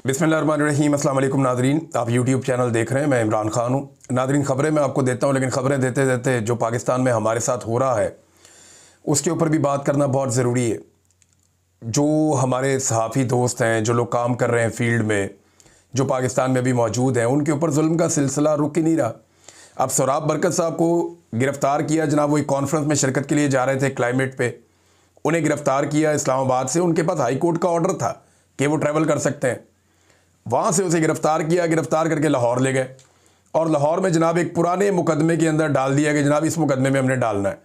बिस्मिल्लाहिर्रहमानिर्रहीम। अस्सलाम वालेकुम नाज़रीन, आप यूट्यूब चैनल देख रहे हैं। मैं इमरान खान हूँ। नाज़रीन, ख़बरें मैं आपको देता हूँ, लेकिन ख़बरें देते देते जो पाकिस्तान में हमारे साथ हो रहा है उसके ऊपर भी बात करना बहुत ज़रूरी है। जो हमारे सहाफ़ी दोस्त हैं, जो लोग काम कर रहे हैं फील्ड में, जो पाकिस्तान में भी मौजूद हैं, उनके ऊपर जुल्म का सिलसिला रुक ही नहीं रहा। अब सोराब बरकत साहब को गिरफ़्तार किया, जनाब वो एक कॉन्फ्रेंस में शिरकत के लिए जा रहे थे क्लाइमेट पे, उन्हें गिरफ़्तार किया इस्लामाबाद से। उनके पास हाई कोर्ट का ऑर्डर था कि वो ट्रैवल कर सकते हैं। वहाँ से उसे गिरफ़्तार किया, गिरफ़्तार करके लाहौर ले गए और लाहौर में जनाब एक पुराने मुकदमे के अंदर डाल दिया कि जनाब इस मुकदमे में हमने डालना है।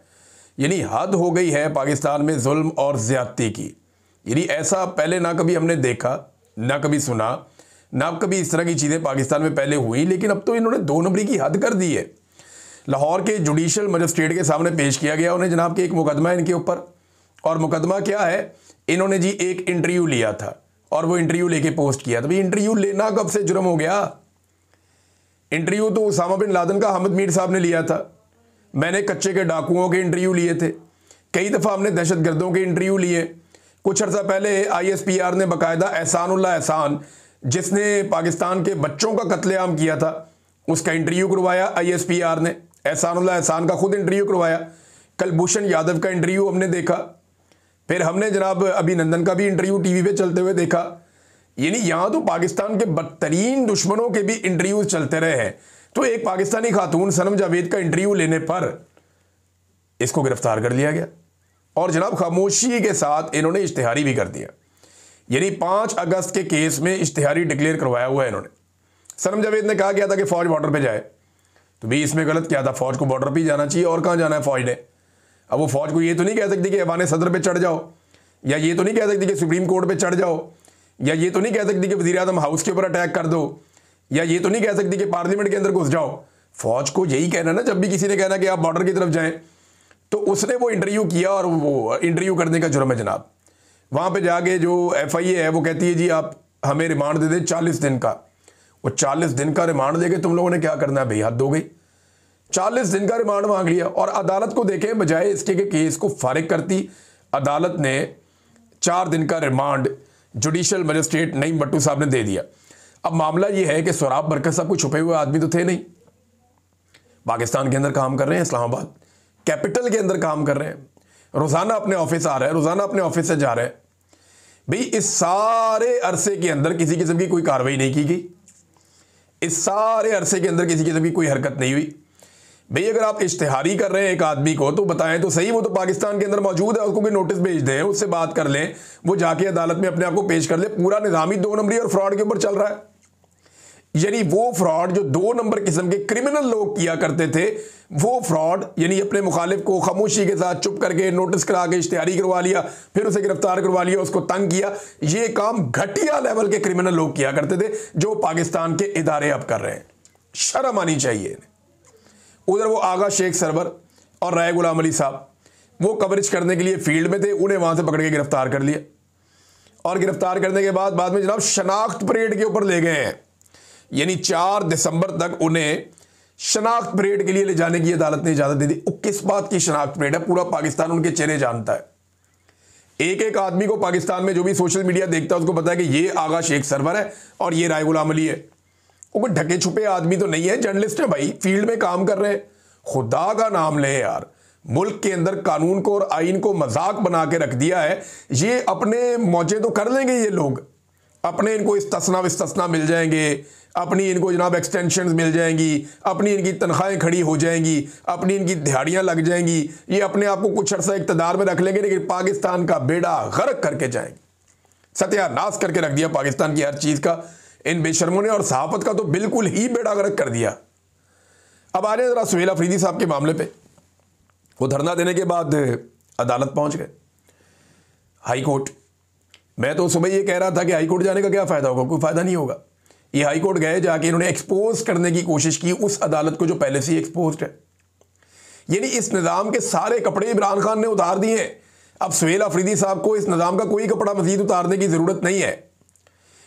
यानी हद हो गई है पाकिस्तान में जुल्म और ज़्यादती की। यानी ऐसा पहले ना कभी हमने देखा, ना कभी सुना, ना कभी इस तरह की चीज़ें पाकिस्तान में पहले हुई। लेकिन अब तो इन्होंने 2 नंबरी की हद कर दी है। लाहौर के जुडिशल मजिस्ट्रेट के सामने पेश किया गया उन्हें जनाब के एक मुकदमा है इनके ऊपर। और मुकदमा क्या है, इन्होंने जी एक इंटरव्यू लिया था और वो इंटरव्यू लेके पोस्ट किया। तो भाई इंटरव्यू लेना कब से जुर्म हो गया? इंटरव्यू तो उसामा बिन लादेन का हामिद मीर साहब ने लिया था। मैंने कच्चे के डाकुओं के इंटरव्यू लिए थे। कई दफ़ा हमने दहशतगर्दों के इंटरव्यू लिए। कुछ अर्सा पहले ISPR ने बाकायदा एहसानुल्लाह एहसान, जिसने पाकिस्तान के बच्चों का कत्लेआम किया था, उसका इंटरव्यू करवाया ISPR ने। एहसानुल्लाह एहसान का खुद इंटरव्यू करवाया। कलभूषण यादव का इंटरव्यू हमने देखा। फिर हमने जनाब अभिनंदन का भी इंटरव्यू टीवी पे चलते हुए देखा। यानी यहाँ तो पाकिस्तान के बदतरीन दुश्मनों के भी इंटरव्यूज चलते रहे हैं। तो एक पाकिस्तानी खातून सनम जावेद का इंटरव्यू लेने पर इसको गिरफ्तार कर लिया गया और जनाब खामोशी के साथ इन्होंने इश्तिहारी भी कर दिया। यानी 5 अगस्त के केस में इश्तिहारी डिक्लेयर करवाया हुआ है इन्होंने। सनम जावेद ने कहा गया था कि फ़ौज बॉर्डर पर जाए, तो भाई इसमें गलत क्या था? फ़ौज को बॉर्डर पर ही जाना चाहिए, और कहाँ जाना है फ़ौज ने? अब वो फ़ौज को ये तो नहीं कह सकती कि ऐवान सदर पे चढ़ जाओ, या ये तो नहीं कह सकती कि सुप्रीम कोर्ट पे चढ़ जाओ, या ये तो नहीं कह सकती कि वज़ीर आज़म हाउस के ऊपर अटैक कर दो, या ये तो नहीं कह सकती कि पार्लियामेंट के अंदर घुस जाओ। फ़ौज को यही कहना ना, जब भी किसी ने कहना कि आप बॉर्डर की तरफ जाएं, तो उसने वो इंटरव्यू किया और वो इंटरव्यू करने का जुर्म है जनाब। वहाँ पर जाके जो FIA है वो कहती है जी आप हमें रिमांड दे दें 40 दिन का। वो 40 दिन का रिमांड देके तुम लोगों ने क्या करना है भाई? हद हो गई। 40 दिन का रिमांड मांग लिया। और अदालत को देखें, बजाय इसके कि केस को फारिग करती, अदालत ने 4 दिन का remand judicial magistrate Naeem Bhattu साहब ने दे दिया। अब मामला यह है कि सोराब बरकत साहब कोई छुपे हुए आदमी तो थे नहीं। पाकिस्तान के अंदर काम कर रहे हैं, इस्लामाबाद कैपिटल के अंदर काम कर रहे हैं, रोज़ाना अपने ऑफिस आ रहे हैं, रोज़ाना अपने ऑफिस से जा रहे हैं। भाई इस सारे अरसे के अंदर किसी किस्म की कोई कार्रवाई नहीं की गई। इस सारे अरसे के अंदर किसी किस्म की कोई हरकत नहीं हुई। भाई अगर आप इश्तिहारी कर रहे हैं एक आदमी को, तो बताएं तो सही, वो तो पाकिस्तान के अंदर मौजूद है, उसको कोई नोटिस भेज दें, उससे बात कर लें, वो जाके अदालत में अपने आप को पेश कर ले। पूरा निज़ाम ही 2 नंबरी और फ्रॉड के ऊपर चल रहा है। यानी वो फ्रॉड जो 2 नंबर किस्म के क्रिमिनल लोग किया करते थे, वो फ्रॉड, यानी अपने मुखालिफ को खामोशी के साथ चुप करके नोटिस करा के इश्तिहारी करवा लिया, फिर उसे गिरफ्तार करवा लिया, उसको तंग किया। ये काम घटिया लेवल के क्रिमिनल लोग किया करते थे, जो पाकिस्तान के इदारे अब कर रहे हैं। शर्म आनी चाहिए। उधर वो आगा शेख सरवर और राय गुलाम अली साहब वो कवरेज करने के लिए फील्ड में थे, उन्हें वहां से पकड़ के गिरफ्तार कर लिया। और गिरफ्तार करने के बाद में जनाब शनाख्त परेड के ऊपर ले गए हैं। यानी 4 दिसंबर तक उन्हें शनाख्त परेड के लिए ले जाने की अदालत ने इजाजत दे दी। किस बात की शनाख्त परेड है? पूरा पाकिस्तान उनके चेहरे जानता है। एक एक आदमी को पाकिस्तान में जो भी सोशल मीडिया देखता है उसको पता है कि ये आगा शेख सरवर है और ये राय गुलाम अली है। वो कोई ढके छुपे आदमी तो नहीं है, जर्नलिस्ट है भाई, फील्ड में काम कर रहे हैं। खुदा का नाम ले यार, मुल्क के अंदर कानून को और आइन को मजाक बना के रख दिया है। ये अपने मौजे तो कर लेंगे ये लोग, अपने इनको इस्तना मिल जाएंगे, अपनी इनको जनाब एक्सटेंशन मिल जाएंगी, अपनी इनकी तनख्वाहें खड़ी हो जाएंगी, अपनी इनकी दिहाड़ियां लग जाएंगी, ये अपने आप को कुछ अर्सा इक़्तिदार में रख लेंगे, लेकिन पाकिस्तान का बेड़ा गर्क करके जाएंगे। सत्यानाश करके रख दिया पाकिस्तान की हर चीज़ का इन बेशर्मों ने, और सहाफत का तो बिल्कुल ही बेड़ा गर्क कर दिया। अब आ रहे जरा सुहेल अफरीदी साहब के मामले पे। वो धरना देने के बाद अदालत पहुंच गए, हाई कोर्ट। मैं तो सुबह ये कह रहा था कि हाई कोर्ट जाने का क्या फ़ायदा होगा? कोई फ़ायदा नहीं होगा। ये हाई कोर्ट गए, जाके इन्होंने एक्सपोज करने की कोशिश की उस अदालत को जो पहले से ही एक्सपोज्ड है। यानी इस निज़ाम के सारे कपड़े इमरान खान ने उतार दिए हैं। अब सुहेल अफरीदी साहब को इस निज़ाम का कोई कपड़ा मजीद उतारने की ज़रूरत नहीं है।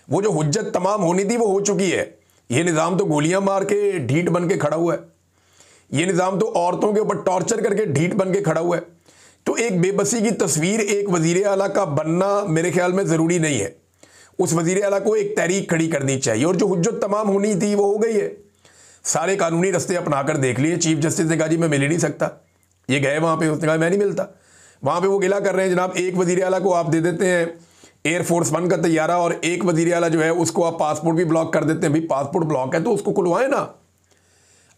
वो जो हुज्जत तमाम होनी थी वो हो चुकी है। ये निज़ाम तो गोलियां मार के ढीठ बन के खड़ा हुआ है। ये निज़ाम तो औरतों के ऊपर टॉर्चर करके ढीठ बन के खड़ा हुआ है। तो एक बेबसी की तस्वीर एक वज़ीर आला का बनना मेरे ख्याल में ज़रूरी नहीं है। उस वज़ीर आला को एक तहरीक खड़ी करनी चाहिए, और जो हुज्जत तमाम होनी थी वो हो गई है। सारे कानूनी रास्ते अपनाकर देख लिए। चीफ जस्टिस ने कहा जी मैं मिल ही नहीं सकता, ये गए वहाँ पे, उसने कहा मैं नहीं मिलता। वहाँ पे वो गिला कर रहे हैं जनाब, एक वज़ीर आला को आप दे देते हैं एयरफोर्स 1 का तैयारा, और एक वज़ीर आला जो है उसको आप पासपोर्ट भी ब्लॉक कर देते हैं। भाई पासपोर्ट ब्लॉक है तो उसको खुलवाएं ना।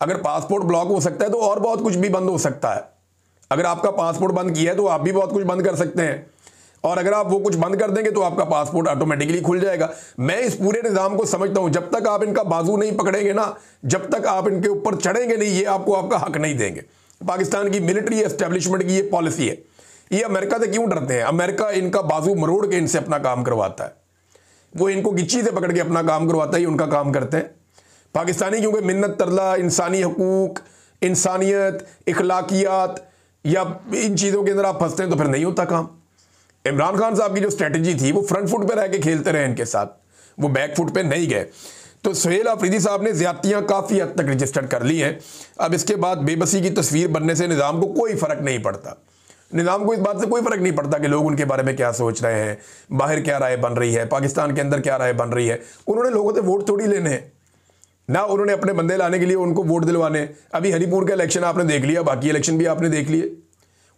अगर पासपोर्ट ब्लॉक हो सकता है तो और बहुत कुछ भी बंद हो सकता है। अगर आपका पासपोर्ट बंद किया है तो आप भी बहुत कुछ बंद कर सकते हैं, और अगर आप वो कुछ बंद कर देंगे तो आपका पासपोर्ट ऑटोमेटिकली खुल जाएगा। मैं इस पूरे निज़ाम को समझता हूं, जब तक आप इनका बाजू नहीं पकड़ेंगे ना, जब तक आप इनके ऊपर चढ़ेंगे नहीं, ये आपको आपका हक नहीं देंगे। पाकिस्तान की मिलिट्री एस्टेब्लिशमेंट की ये पॉलिसी है। ये अमेरिका से क्यों डरते हैं? अमेरिका इनका बाजू मरोड़ के इनसे अपना काम करवाता है, वो इनको गिच्ची से पकड़ के अपना काम करवाता है, ये उनका काम करते हैं। पाकिस्तानी क्योंकि मिन्नत तरला, इंसानी हकूक, इंसानियत, इखलाकियात या इन चीज़ों के अंदर आप फंसते हैं तो फिर नहीं होता काम। इमरान खान साहब की जो स्ट्रेटजी थी वो फ्रंट फुट पे रह के खेलते रहे इनके साथ, वो बैक फुट पे नहीं गए। तो सुहेल अफरीदी साहब ने ज़्यादतियाँ काफ़ी हद तक रजिस्टर कर ली हैं। अब इसके बाद बेबसी की तस्वीर बनने से निज़ाम को कोई फ़र्क नहीं पड़ता। निज़ाम को इस बात से कोई फ़र्क नहीं पड़ता कि लोग उनके बारे में क्या सोच रहे हैं, बाहर क्या राय बन रही है, पाकिस्तान के अंदर क्या राय बन रही है। उन्होंने लोगों से वोट थोड़ी लेने हैं ना, उन्होंने अपने बंदे लाने के लिए उनको वोट दिलवाने। अभी हरीपुर का इलेक्शन आपने देख लिया, बाकी इलेक्शन भी आपने देख लिए,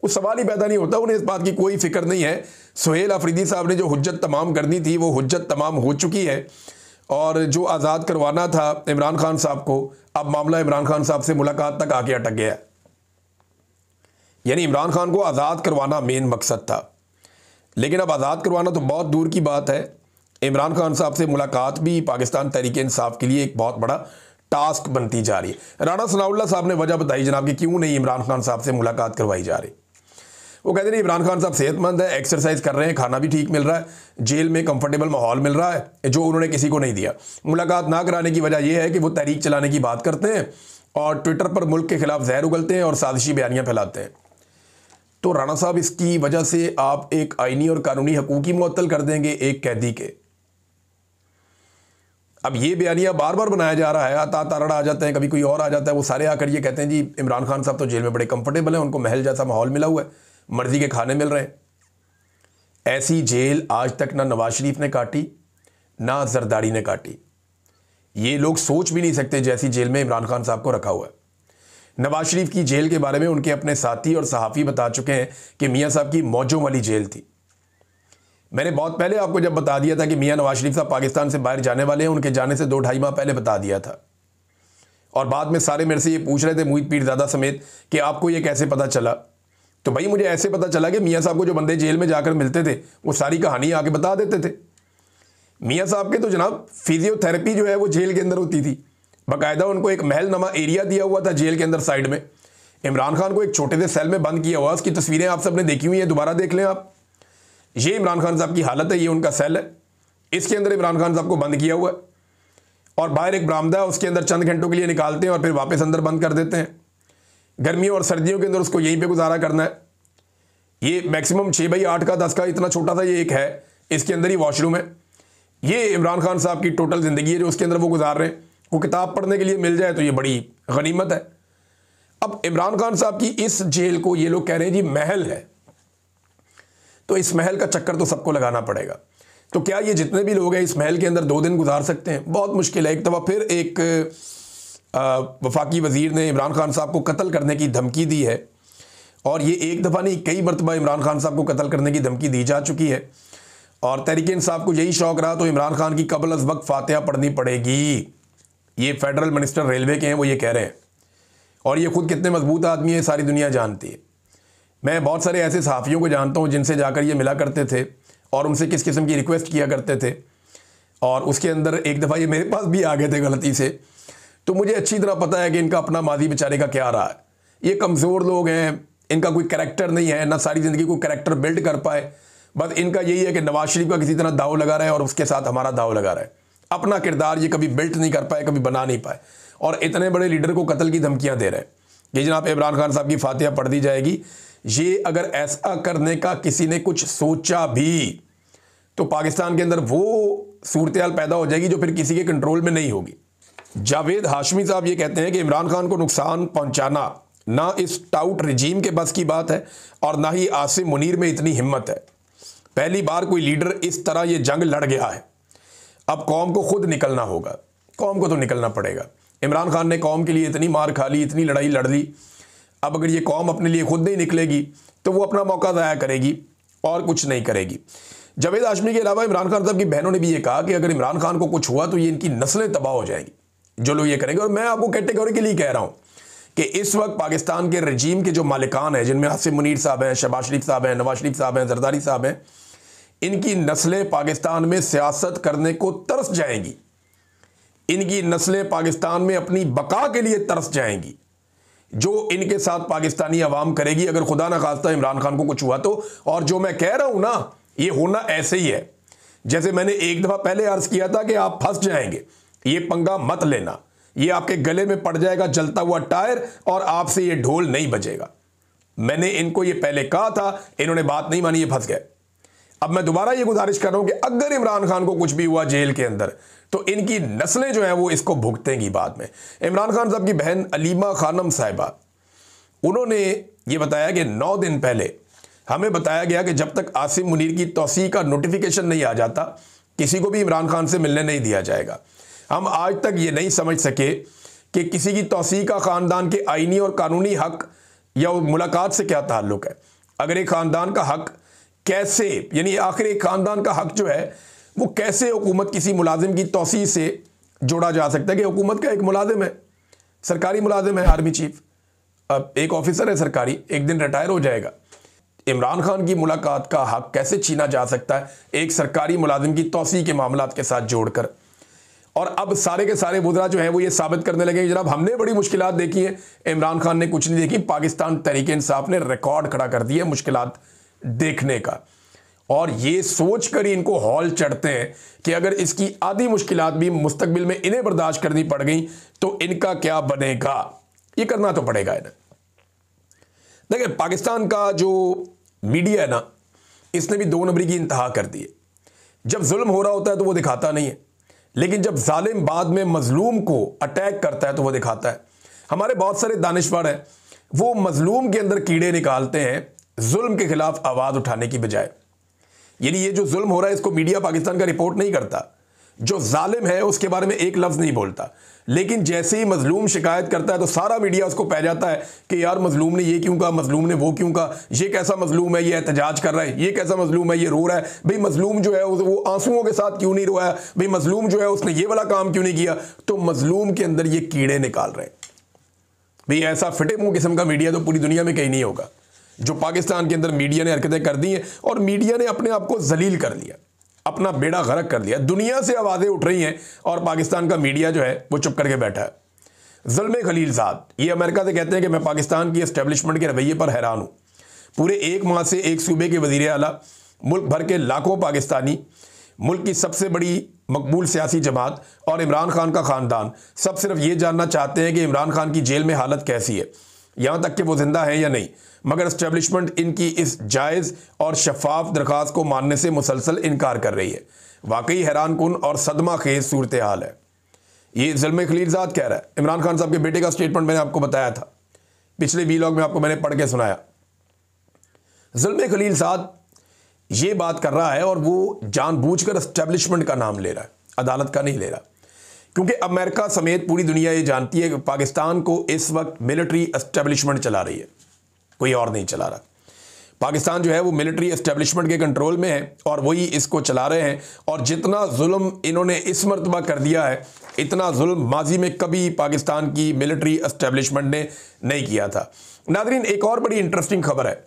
उस सवाल ही पैदा नहीं होता। उन्हें इस बात की कोई फिक्र नहीं है। सुहेल अफरीदी साहब ने जो हुज्जत तमाम करनी थी वो हुज्जत तमाम हो चुकी है, और जो आज़ाद करवाना था इमरान खान साहब को, अब मामला इमरान खान साहब से मुलाकात तक आके अटक गया है। यानी इमरान खान को आज़ाद करवाना मेन मकसद था, लेकिन अब आज़ाद करवाना तो बहुत दूर की बात है। इमरान खान साहब से मुलाकात भी पाकिस्तान तहरीक इंसाफ के लिए एक बहुत बड़ा टास्क बनती जा रही है। राणा सनाउल्लाह साहब ने वजह बताई जनाब कि क्यों नहीं इमरान खान साहब से मुलाकात करवाई जा रही। वो कहते हैं इमरान खान साहब सेहतमंद है, एक्सरसाइज कर रहे हैं, खाना भी ठीक मिल रहा है, जेल में कंफर्टेबल माहौल मिल रहा है, जो उन्होंने किसी को नहीं दिया। मुलाकात ना कराने की वजह यह है कि वो तहरीक चलाने की बात करते हैं और ट्विटर पर मुल्क के खिलाफ जहर उगलते हैं और साजिशी बयानियाँ फैलाते हैं। तो राणा साहब इसकी वजह से आप एक आइनी और कानूनी हकूक ही मुअत्तल कर देंगे एक कैदी के। अब ये बयानिया बार बार बनाया जा रहा है, आता तारड़ा आ जाते हैं, कभी कोई और आ जाता है, वो सारे आकर ये कहते हैं जी इमरान खान साहब तो जेल में बड़े कंफर्टेबल हैं, उनको महल जैसा माहौल मिला हुआ है, मर्जी के खाने मिल रहे हैं। ऐसी जेल आज तक ना नवाज शरीफ ने काटी ना जरदारी ने काटी। ये लोग सोच भी नहीं सकते जैसी जेल में इमरान खान साहब को रखा हुआ है। नवाज शरीफ की जेल के बारे में उनके अपने साथी और सहाफ़ी बता चुके हैं कि मियाँ साहब की मौजों वाली जेल थी। मैंने बहुत पहले आपको जब बता दिया था कि मियाँ नवाज शरीफ साहब पाकिस्तान से बाहर जाने वाले हैं, उनके जाने से 2-2.5 माह पहले बता दिया था। और बाद में सारे मेरे से ये पूछ रहे थे, मुहित पीरज़ादा समेत, कि आपको ये कैसे पता चला। तो भाई मुझे ऐसे पता चला कि मियाँ साहब को जो बंदे जेल में जाकर मिलते थे वो सारी कहानी आके बता देते थे। मियाँ साहब के तो जनाब फिजियोथेरेपी जो है वो जेल के अंदर होती थी, बाकायदा उनको एक महल नमा एरिया दिया हुआ था जेल के अंदर साइड में। इमरान खान को एक छोटे से सेल में बंद किया हुआ, उसकी तस्वीरें आप सबने देखी हुई है, दोबारा देख लें आप। ये इमरान खान साहब की हालत है, ये उनका सेल है, इसके अंदर इमरान खान साहब को बंद किया हुआ है, और बाहर एक बरामदा है, उसके अंदर चंद घंटों के लिए निकालते हैं और फिर वापस अंदर बंद कर देते हैं। गर्मियों और सर्दियों के अंदर उसको यहीं पे गुजारा करना है। ये मैक्सिमम 6x8 का 10 का इतना छोटा सा ये एक है, इसके अंदर ही वॉशरूम है। ये इमरान खान साहब की टोटल ज़िंदगी है जो उसके अंदर वो गुजार रहे हैं। वो किताब पढ़ने के लिए मिल जाए तो ये बड़ी गनीमत है। अब इमरान खान साहब की इस जेल को ये लोग कह रहे हैं जी महल है, तो इस महल का चक्कर तो सबको लगाना पड़ेगा। तो क्या ये जितने भी लोग हैं इस महल के अंदर 2 दिन गुजार सकते हैं? बहुत मुश्किल है। एक दफ़ा फिर एक वफाकी वज़ीर ने इमरान खान साहब को कत्ल करने की धमकी दी है, और ये एक दफ़ा नहीं कई मरतबा इमरान खान साहब को कत्ल करने की धमकी दी जा चुकी है। और तहरीक इंसाफ को यही शौक़ रहा तो इमरान खान की कबल अज़ वक्त फातिहा पढ़नी पड़ेगी। ये फेडरल मिनिस्टर रेलवे के हैं, वो ये कह रहे हैं, और ये खुद कितने मजबूत आदमी है सारी दुनिया जानती है। मैं बहुत सारे ऐसे सहाफ़ियों को जानता हूँ जिनसे जाकर ये मिला करते थे और उनसे किस किस्म की रिक्वेस्ट किया करते थे, और उसके अंदर एक दफ़ा ये मेरे पास भी आ गए थे गलती से। तो मुझे अच्छी तरह पता है कि इनका अपना माजी बेचारे का क्या रहा है। ये कमज़ोर लोग हैं, इनका कोई करैक्टर नहीं है, ना सारी ज़िंदगी को करैक्टर बिल्ड कर पाए। बस इनका यही है कि नवाज शरीफ का किसी तरह दाव लगा रहा है और उसके साथ हमारा दाव लगा रहा है। अपना किरदार ये कभी बिल्ट नहीं कर पाए, कभी बना नहीं पाए, और इतने बड़े लीडर को कत्ल की धमकियाँ दे रहे हैं कि जनाब इमरान खान साहब की फातिहा पढ़ दी जाएगी। ये अगर ऐसा करने का किसी ने कुछ सोचा भी तो पाकिस्तान के अंदर वो सूरत हाल पैदा हो जाएगी जो फिर किसी के कंट्रोल में नहीं होगी। जावेद हाशमी साहब ये कहते हैं कि इमरान खान को नुकसान पहुंचाना ना इस टाउट रजीम के बस की बात है और ना ही आसिम मुनीर में इतनी हिम्मत है। पहली बार कोई लीडर इस तरह ये जंग लड़ गया है। अब कौम को खुद निकलना होगा, कौम को तो निकलना पड़ेगा। इमरान खान ने कौम के लिए इतनी मार खा ली, इतनी लड़ाई लड़ ली, अब अगर ये कौम अपने लिए खुद नहीं निकलेगी तो वो अपना मौका ज़ाया करेगी और कुछ नहीं करेगी। जावेद हाशमी के अलावा इमरान खान साहब की बहनों ने भी ये कहा कि अगर इमरान खान को कुछ हुआ तो ये इनकी नस्लें तबाह हो जाएंगी जो लोग ये करेंगे। और मैं आपको कैटेगोरिकली कह रहा हूँ कि इस वक्त पाकिस्तान के रजीम के जो मालिकान हैं, जिनमें आसिम मुनीर साहब हैं, शहबाज शरीफ साहब हैं, नवाज शरीफ साहब हैं, जरदारी साहब हैं, इनकी नस्लें पाकिस्तान में सियासत करने को तरस जाएंगी। इनकी नस्लें पाकिस्तान में अपनी बका के लिए तरस जाएंगी। जो इनके साथ पाकिस्तानी अवाम करेगी अगर खुदा ना खास्ता इमरान खान को कुछ हुआ तो। और जो मैं कह रहा हूं ना, ये होना ऐसे ही है जैसे मैंने एक दफा पहले अर्ज किया था कि आप फंस जाएंगे, ये पंगा मत लेना, ये आपके गले में पड़ जाएगा जलता हुआ टायर और आपसे ये ढोल नहीं बजेगा। मैंने इनको ये पहले कहा था, इन्होंने बात नहीं मानी, ये फंस गए। अब मैं दोबारा ये गुजारिश कर रहा हूं कि अगर इमरान खान को कुछ भी हुआ जेल के अंदर तो इनकी नस्लें जो हैं वो इसको भुगतेंगी बाद में। इमरान खान साहब की बहन अलीमा खानम साहिबा, उन्होंने ये बताया कि 9 दिन पहले हमें बताया गया कि जब तक आसिम मुनीर की तौसीक का नोटिफिकेशन नहीं आ जाता किसी को भी इमरान खान से मिलने नहीं दिया जाएगा। हम आज तक ये नहीं समझ सके कि किसी की तौसीक का ख़ानदान के आइनी और कानूनी हक या मुलाकात से क्या ताल्लुक़ है। अगर एक ख़ानदान का हक कैसे, यानी आखिर एक ख़ानदान का हक जो है वो कैसे हुकूमत किसी मुलाजिम की तौसीक से जोड़ा जा सकता है कि हुकूमत का एक मुलाजिम है, सरकारी मुलाजिम है, आर्मी चीफ, अब एक ऑफिसर है सरकारी, एक दिन रिटायर हो जाएगा। इमरान खान की मुलाकात का हक कैसे छीना जा सकता है एक सरकारी मुलाजिम की तौसीक के मामलात के साथ जोड़कर। और अब सारे के सारे वुज़रा जो हैं वो ये साबित करने लगे कि जनाब हमने बड़ी मुश्किलात देखी हैं, इमरान खान ने कुछ नहीं देखी। पाकिस्तान तहरीक इंसाफ ने रिकॉर्ड खड़ा कर दिया मुश्किलात देखने का, और ये सोच कर ही इनको हौल चढ़ते हैं कि अगर इसकी आधी मुश्किलात भी मुस्तकबिल में इन्हें बर्दाश्त करनी पड़ गई तो इनका क्या बनेगा। ये करना तो पड़ेगा इन्हें। देखिए, पाकिस्तान का जो मीडिया है ना, इसने भी 2 नंबरी की इंतहा कर दी है। जब जुल्म हो रहा होता है तो वो दिखाता नहीं है, लेकिन जब जालिम बाद में मजलूम को अटैक करता है तो वो दिखाता है। हमारे बहुत सारे दानिशवर हैं, वो मजलूम के अंदर कीड़े निकालते हैं जुल्म के खिलाफ आवाज़ उठाने की बजाय। यानी ये जो जुल्म हो रहा है इसको मीडिया पाकिस्तान का रिपोर्ट नहीं करता, जो जालिम है उसके बारे में एक लफ्ज़ नहीं बोलता, लेकिन जैसे ही मजलूम शिकायत करता है तो सारा मीडिया उसको पै जाता है कि यार मजलूम ने ये क्यों कहा, मजलूम ने वो क्यों कहा, ये कैसा मजलूम है, ये एहतजाज कर रहा है, ये कैसा मजलूम है, ये रो रहा है, भाई मजलूम जो है वो आंसुओं के साथ क्यों नहीं रोया, भाई मजलूम जो है उसने ये वाला काम क्यों नहीं किया। तो मजलूम के अंदर ये कीड़े निकाल रहे हैं। भाई ऐसा फिटे मुंह किस्म का मीडिया तो पूरी दुनिया में कहीं नहीं होगा। जो पाकिस्तान के अंदर मीडिया ने हरकतें कर दी हैं और मीडिया ने अपने आप को जलील कर लिया, अपना बेड़ा गर्क कर लिया। दुनिया से आवाज़ें उठ रही हैं और पाकिस्तान का मीडिया जो है वो चुप करके बैठा है। ज़ुल्म खलीलज़ाद ये अमेरिका से कहते हैं कि मैं पाकिस्तान की एस्टेब्लिशमेंट के रवैये पर हैरान हूँ। पूरे 1 माह से एक सूबे के वज़ीर आला, मुल्क भर के लाखों पाकिस्तानी, मुल्क की सबसे बड़ी मकबूल सियासी जमात और इमरान खान का ख़ानदान सब सिर्फ ये जानना चाहते हैं कि इमरान खान की जेल में हालत कैसी है, यहाँ तक कि वो ज़िंदा है या नहीं। मगर एस्टेब्लिशमेंट इनकी इस जायज़ और शफाफ दरख्वास्त को मानने से मुसलसल इनकार कर रही है। वाकई हैरान कुन और सदमा खेज सूरत हाल है। ये ज़ुल्म खलीलज़ाद कह रहा है। इमरान खान साहब के बेटे का स्टेटमेंट मैंने आपको बताया था, पिछले वीलॉग में आपको मैंने पढ़ के सुनाया। ज़ुल्म खलीलज़ाद ये बात कर रहा है और वो जानबूझकर एस्टेब्लिशमेंट का नाम ले रहा है, अदालत का नहीं ले रहा, क्योंकि अमेरिका समेत पूरी दुनिया ये जानती है कि पाकिस्तान को इस वक्त मिलिट्री एस्टेब्लिशमेंट चला रही है, कोई और नहीं चला रहा। पाकिस्तान जो है वो मिलिट्री एस्टेब्लिशमेंट के कंट्रोल में है और वही इसको चला रहे हैं। और जितना जुल्म इन्होंने इस मरतबा कर दिया है, इतना जुल्म माजी में कभी पाकिस्तान की मिलिट्री एस्टेब्लिशमेंट ने नहीं किया था। नादरीन, एक और बड़ी इंटरेस्टिंग खबर है।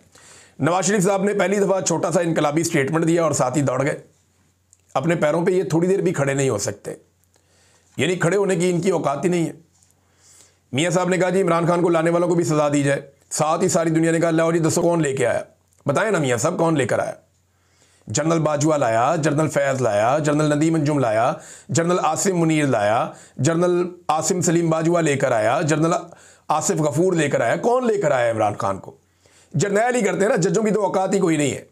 नवाज शरीफ साहब ने पहली दफ़ा छोटा सा इनकलाबी स्टेटमेंट दिया और साथ ही दौड़ गए। अपने पैरों पर ये थोड़ी देर भी खड़े नहीं हो सकते, यानी खड़े होने की इनकी औकात ही नहीं है। मियाँ साहब ने कहा जी इमरान खान को लाने वालों को भी सज़ा दी जाए, साथ ही सारी दुनिया ने कहा लाओ जी दसो कौन लेके आया, बताएं ना मियाँ साहब कौन लेकर आया। जनरल बाजवा लाया, जनरल फैज़ लाया, जनरल नदीम अंजुम लाया, जनरल आसिम मुनीर लाया, जनरल आसिम सलीम बाजवा लेकर आया, जनरल आसिफ गफूर लेकर आया। कौन लेकर आया इमरान खान को? जर्नैल ही करते हैं ना, जजों की तो औकात ही कोई नहीं है।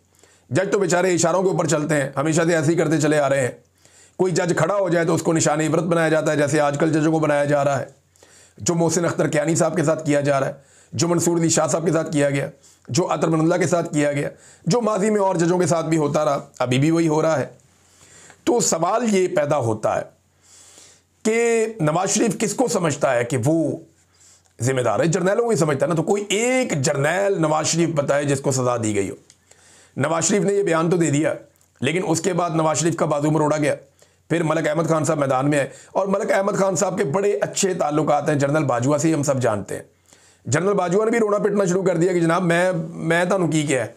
जज तो बेचारे इशारों के ऊपर चलते हैं, हमेशा से ऐसे ही करते चले आ रहे हैं। कोई जज खड़ा हो जाए तो उसको निशान इबरत बनाया जाता है, जैसे आजकल जजों को बनाया जा रहा है, जो मोहसिन अख्तर कियानी साहब के साथ किया जा रहा है, जो मंसूर अली शाह साहब के साथ किया गया, जो अतर मनल्ला के साथ किया गया, जो माजी में और जजों के साथ भी होता रहा, अभी भी वही हो रहा है। तो सवाल ये पैदा होता है कि नवाज शरीफ किसको समझता है कि वो जिम्मेदार है? जर्नैलों को ही समझता है ना। तो कोई एक जर्नैल नवाज शरीफ बताए जिसको सजा दी गई हो। नवाज शरीफ ने ये बयान तो दे दिया, लेकिन उसके बाद नवाज शरीफ का बाजू मरोड़ा गया। फिर मलिक अहमद खान साहब मैदान में आए, और मलिक अहमद खान साहब के बड़े अच्छे ताल्लुकात हैं जनरल बाजवा से, हम सब जानते हैं। जनरल बाजवा ने भी रोना पिटना शुरू कर दिया कि जनाब मैं तुहानू की क्या है,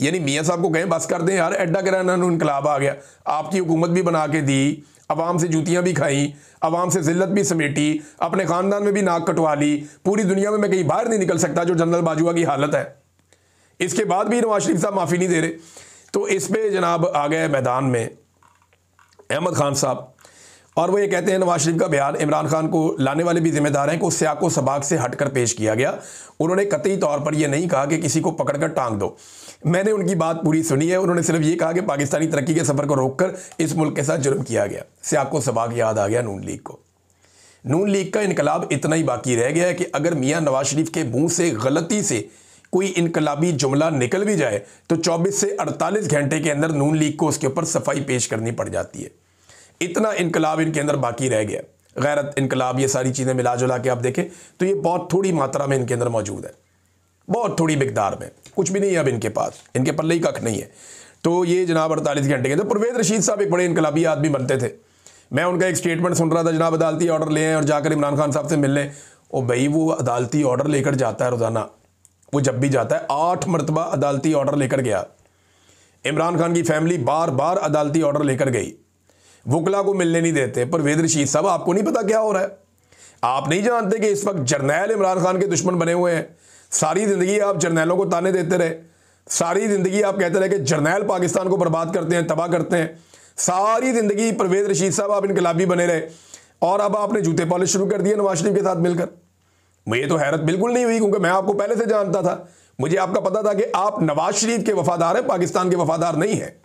यानी मियाँ साहब को कहें बस कर दें यार, एड्डा कराना इनकलाब आ गया, आपकी हुकूमत भी बना के दी, अवाम से जूतियां भी खाई, अवाम से जिल्लत भी समेटी, अपने ख़ानदान में भी नाक कटवा ली, पूरी दुनिया में मैं कहीं बाहर नहीं निकल सकता, जो जनरल बाजवा की हालत है। इसके बाद भी नवाज शरीफ साहब माफ़ी नहीं दे रहे। तो इस पर जनाब आ गए मैदान में अहमद खान साहब, और वो ये कहते हैं नवाज शरीफ का बयान इमरान खान को लाने वाले भी जिम्मेदार हैं कि सियाको सबाक से हटकर पेश किया गया। उन्होंने कतई तौर पर यह नहीं कहा कि किसी को पकड़कर टांग दो। मैंने उनकी बात पूरी सुनी है। उन्होंने सिर्फ ये कहा कि पाकिस्तानी तरक्की के सफ़र को रोककर इस मुल्क के साथ जुर्म किया गया। सियाको सबाक याद आ गया नून लीग को। नून लीग का इनकलाब इतना ही बाकी रह गया है कि अगर मियाँ नवाज शरीफ के मुँह से गलती से कोई इनकलाबी जुमला निकल भी जाए तो 24 से 48 घंटे के अंदर नून लीग को उसके ऊपर सफाई पेश करनी पड़ जाती है। इतना इनकलाब इनके अंदर बाकी रह गया। गैरत, इनकलाब, ये सारी चीज़ें मिला जुला के आप देखें तो ये बहुत थोड़ी मात्रा में इनके अंदर मौजूद है, बहुत थोड़ी मिकदार में, कुछ भी नहीं है अब इनके पास, इनके पल्ले ही कख नहीं है। तो ये जनाब 48 घंटे के अंदर परवेज़ रशीद साहब एक बड़े इनकलाबी आदमी बनते थे। मैं उनका एक स्टेटमेंट सुन रहा था, जनाब अदालती ऑर्डर ले आए और जाकर इमरान खान साहब से मिल लें। ओ भाई, वो अदालती ऑर्डर लेकर जाता है रोज़ाना, वो जब भी जाता है 8 मरतबा अदालती ऑर्डर लेकर गया। इमरान खान की फैमिली बार बार अदालती ऑर्डर लेकर गई, वकला को मिलने नहीं देते। परवेज़ रशीद साहब, आपको नहीं पता क्या हो रहा है? आप नहीं जानते कि इस वक्त जर्नैल इमरान खान के दुश्मन बने हुए हैं? सारी ज़िंदगी आप जर्नैलों को ताने देते रहे, सारी ज़िंदगी आप कहते रहे कि जर्नैल पाकिस्तान को बर्बाद करते हैं, तबाह करते हैं। सारी ज़िंदगी परवेज़ रशीद साहब आप इनकलाबी बने रहे, और अब आपने जूते पॉलिश शुरू कर दिए नवाज शरीफ के साथ मिलकर। मुझे तो हैरत बिल्कुल नहीं हुई, क्योंकि मैं आपको पहले से जानता था। मुझे आपका पता था कि आप नवाज शरीफ के वफादार हैं, पाकिस्तान के वफादार नहीं हैं।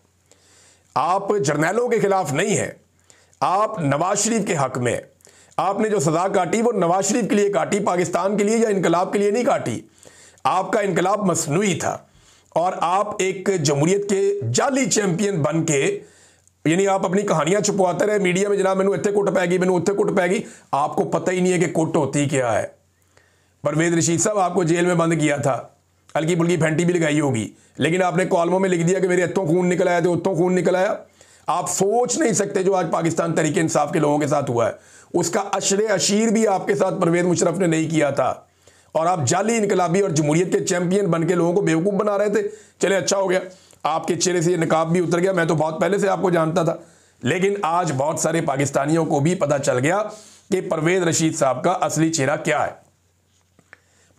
आप जर्नैलों के खिलाफ नहीं हैं, आप नवाज शरीफ के हक में। आपने जो सज़ा काटी वो नवाज शरीफ के लिए काटी, पाकिस्तान के लिए या इनकलाब के लिए नहीं काटी। आपका इनकलाब मसनूई था, और आप एक जमहूरियत के जाली चैंपियन बन के, यानी आप अपनी कहानियां छुपवाते रहे मीडिया में, जनाब मैनू इत्थे कुट पैगी, मैनू उत्थे कुट पैगी। आपको पता ही नहीं है कि कुट होती क्या है। परवेज़ रशीद साहब, आपको जेल में बंद किया था, हल्की फुल्की फैंटी भी लगाई होगी, लेकिन आपने कॉलमों में लिख दिया कि मेरे इत्थों खून निकल आया, तो उत्थों खून निकल आया। आप सोच नहीं सकते जो आज पाकिस्तान तहरीक इंसाफ के लोगों के साथ हुआ है, उसका अशरे अशीर भी आपके साथ परवेज़ मुशर्रफ ने नहीं किया था। और आप जाली इनकलाबी और जमहूरियत के चैंपियन बन के लोगों को बेवकूफ़ बना रहे थे। चले, अच्छा हो गया, आपके चेहरे से ये नकाब भी उतर गया। मैं तो बहुत पहले से आपको जानता था, लेकिन आज बहुत सारे पाकिस्तानियों को भी पता चल गया कि परवेज़ रशीद साहब का असली चेहरा क्या है।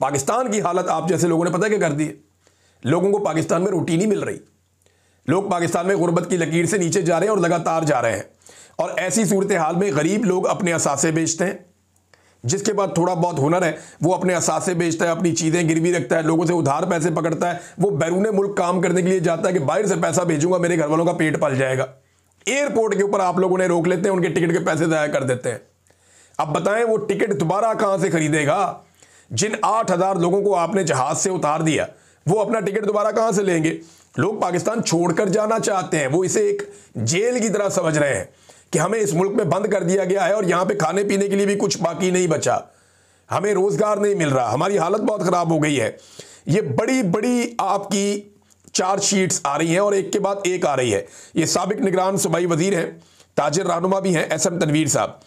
पाकिस्तान की हालत आप जैसे लोगों ने पता क्या कर दी है? लोगों को पाकिस्तान में रोटी नहीं मिल रही। लोग पाकिस्तान में गुर्बत की लकीर से नीचे जा रहे हैं और लगातार जा रहे हैं। और ऐसी सूरत हाल में गरीब लोग अपने असासे बेचते हैं। जिसके पास थोड़ा बहुत हुनर है वो अपने असासे बेचता है, अपनी चीज़ें गिरवी रखता है, लोगों से उधार पैसे पकड़ता है। वो बैरून मुल्क काम करने के लिए जाता है कि बाहर से पैसा भेजूंगा, मेरे घर वालों का पेट पल जाएगा। एयरपोर्ट के ऊपर आप लोगों ने रोक लेते हैं, उनके टिकट के पैसे ज़ाया कर देते हैं। अब बताएं वो टिकट दोबारा कहाँ से खरीदेगा? जिन 8,000 लोगों को आपने जहाज से उतार दिया, वो अपना टिकट दोबारा कहाँ से लेंगे? लोग पाकिस्तान छोड़कर जाना चाहते हैं। वो इसे एक जेल की तरह समझ रहे हैं कि हमें इस मुल्क में बंद कर दिया गया है और यहाँ पे खाने पीने के लिए भी कुछ बाकी नहीं बचा, हमें रोजगार नहीं मिल रहा, हमारी हालत बहुत ख़राब हो गई है। ये बड़ी बड़ी आपकी चार्जशीट्स आ रही हैं और एक के बाद एक आ रही है। ये साबिक निगरान सूबाई वजीर हैं, ताजिर रहनुमा भी हैं, एसएम तनवीर साहब।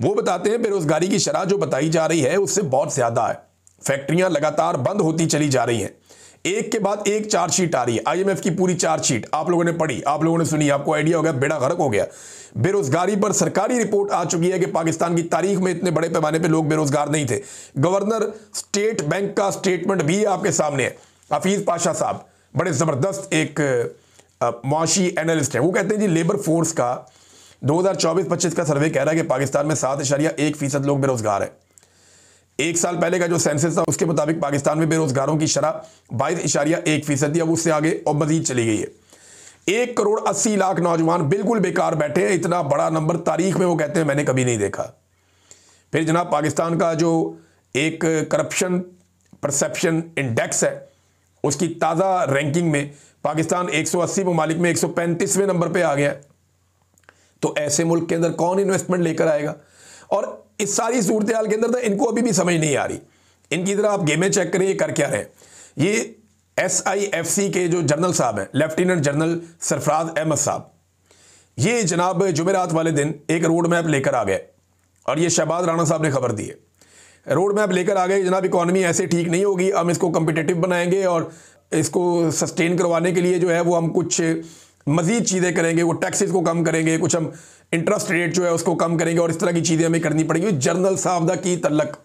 वो बताते हैं बेरोजगारी की शरह जो बताई जा रही है उससे बहुत ज़्यादा है। फैक्ट्रियां लगातार बंद होती चली जा रही हैं, एक के बाद एक चार्जशीट आ रही है। आईएमएफ की पूरी चार्जशीट आप लोगों ने पढ़ी, आप लोगों ने सुनी, आपको आइडिया हो गया, बेड़ा गर्क हो गया। बेरोजगारी पर सरकारी रिपोर्ट आ चुकी है कि पाकिस्तान की तारीख में इतने बड़े पैमाने पे लोग बेरोजगार नहीं थे। गवर्नर स्टेट बैंक का स्टेटमेंट भी आपके सामने है। हफीज पाशा साहब बड़े ज़बरदस्त एक मुआशी एनालिस्ट है। वो कहते हैं जी लेबर फोर्स का 2024-25 का सर्वे कह रहा है कि पाकिस्तान में 7.1% लोग बेरोजगार हैं। एक साल पहले का जो सेंसस था उसके मुताबिक पाकिस्तान में बेरोजगारों की शरह 22.1% थी, अब उससे आगे और मजीद चली गई है। 1,80,00,000 नौजवान बिल्कुल बेकार बैठे हैं। इतना बड़ा नंबर तारीख में वो कहते हैं मैंने कभी नहीं देखा। फिर जनाब पाकिस्तान का जो एक करप्शन परसेप्शन इंडेक्स है उसकी ताज़ा रैंकिंग में पाकिस्तान 180 ममालिक में 135वें नंबर पे आ गया। तो ऐसे मुल्क के अंदर कौन इन्वेस्टमेंट लेकर आएगा? और इस सारी सूरत हाल के अंदर ना इनको अभी भी समझ नहीं आ रही। इनकी तरह आप गेमें चेक करें, ये कर क्या रहे हैं। ये SIFC के जो जनरल साहब हैं, लेफ्टिनेंट जनरल सरफराज अहमद साहब, ये जनाब जुमेरात वाले दिन एक रोड मैप लेकर आ गए और ये शहबाज राणा साहब ने खबर दी है। रोड मैप लेकर आ गए, जनाब इकॉनमी ऐसे ठीक नहीं होगी, हम इसको कम्पिटिटिव बनाएंगे और इसको सस्टेन करवाने के लिए जो है वो हम कुछ मजीद चीज़ें करेंगे, वो टैक्सेस को कम करेंगे, कुछ हम इंटरेस्ट रेट जो है उसको कम करेंगे और इस तरह की चीज़ें हमें करनी पड़ेंगी। जनरल साहब दा की तल्लक,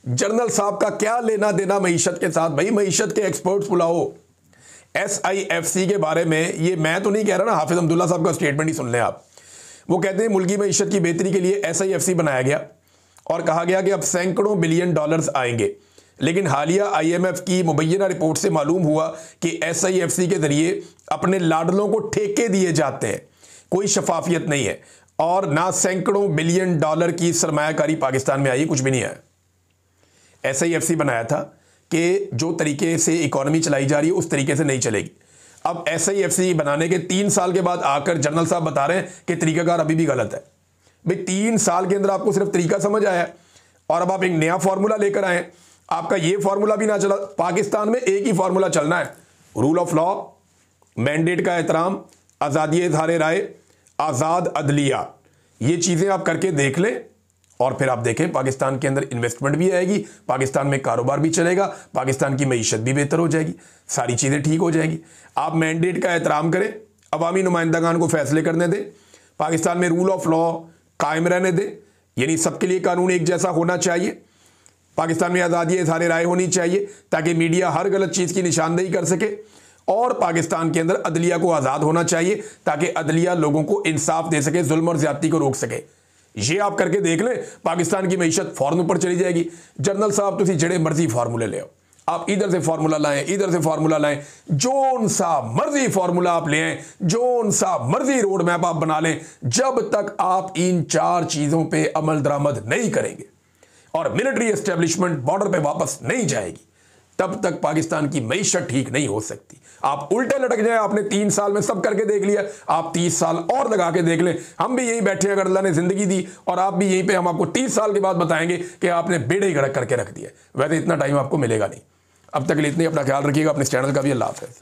जनरल साहब का क्या लेना देना मईशत के साथ? भाई मईशत के एक्सपर्ट्स बुलाओ। SIFC के बारे में ये मैं तो नहीं कह रहा ना, हाफिज अब्दुल्ला साहब का स्टेटमेंट ही सुन लें आप। वो कहते हैं मुल्की मईशत की बेहतरी के लिए SIFC बनाया गया और कहा गया कि अब सैकड़ों बिलियन डॉलर्स आएंगे। लेकिन हालिया IMF की मुबैना रिपोर्ट से मालूम हुआ कि SIFC के जरिए अपने लाडलों को ठेके दिए जाते हैं, कोई शफाफियत नहीं है और ना सैकड़ों बिलियन डॉलर की सरमायाकारी पाकिस्तान में आई, कुछ भी नहीं आया। SIFC बनाया था कि जो तरीके से इकॉनमी चलाई जा रही है उस तरीके से नहीं चलेगी। अब SIFC बनाने के 3 साल के बाद आकर जनरल साहब बता रहे हैं कि तरीकाकार अभी भी गलत है। भाई 3 साल के अंदर आपको सिर्फ तरीका समझ आया और अब आप एक नया फार्मूला लेकर आए। आपका ये फार्मूला भी ना चला। पाकिस्तान में एक ही फार्मूला चलना है, रूल ऑफ लॉ, मैंडेट का एहतराम, आज़ादी इज़हार राय, आज़ाद अदलिया। ये चीज़ें आप करके देख लें और फिर आप देखें पाकिस्तान के अंदर इन्वेस्टमेंट भी आएगी, पाकिस्तान में कारोबार भी चलेगा, पाकिस्तान की मईशत भी बेहतर हो जाएगी, सारी चीज़ें ठीक हो जाएगी। आप मैंडेट का एहतराम करें, अवामी नुमाइंदगान को फैसले करने दें, पाकिस्तान में रूल ऑफ लॉ कायम रहने दें, यानी सबके लिए कानून एक जैसा होना चाहिए। पाकिस्तान में आज़ादी इज़हार राय होनी चाहिए ताकि मीडिया हर गलत चीज़ की निशानदेही कर सके और पाकिस्तान के अंदर अदलिया को आज़ाद होना चाहिए ताकि अदलिया लोगों को इंसाफ दे सके, जुल्म और ज्यादती को रोक सके। ये आप करके देख लें, पाकिस्तान की मईशत फौरन ऊपर चली जाएगी। जनरल साहब तुसी जड़े मर्जी फार्मूले ले आओ, आप इधर से फार्मूला लाएं, इधर से फार्मूला लाएं, जोन सा मर्जी फार्मूला आप ले आएं, जोन सा मर्जी रोड मैप आप बना लें, जब तक आप इन 4 चीज़ों पे अमल दरामद नहीं करेंगे और मिलिट्री एस्टेब्लिशमेंट बॉर्डर पे वापस नहीं जाएगी, तब तक पाकिस्तान की मईशत ठीक नहीं हो सकती। आप उल्टे लटक जाए, आपने 3 साल में सब करके देख लिया, आप 30 साल और लगा के देख लें। हम भी यहीं बैठे अगर अल्लाह ने जिंदगी दी और आप भी यहीं पे, हम आपको 30 साल के बाद बताएंगे कि आपने बेड़े ही गड़क करके रख दिया। वैसे इतना टाइम आपको मिलेगा नहीं। अब तक के लिए इतने, अपना ख्याल रखिएगा, अपने चैनल का भी। अल्लाह हाफ़िज़।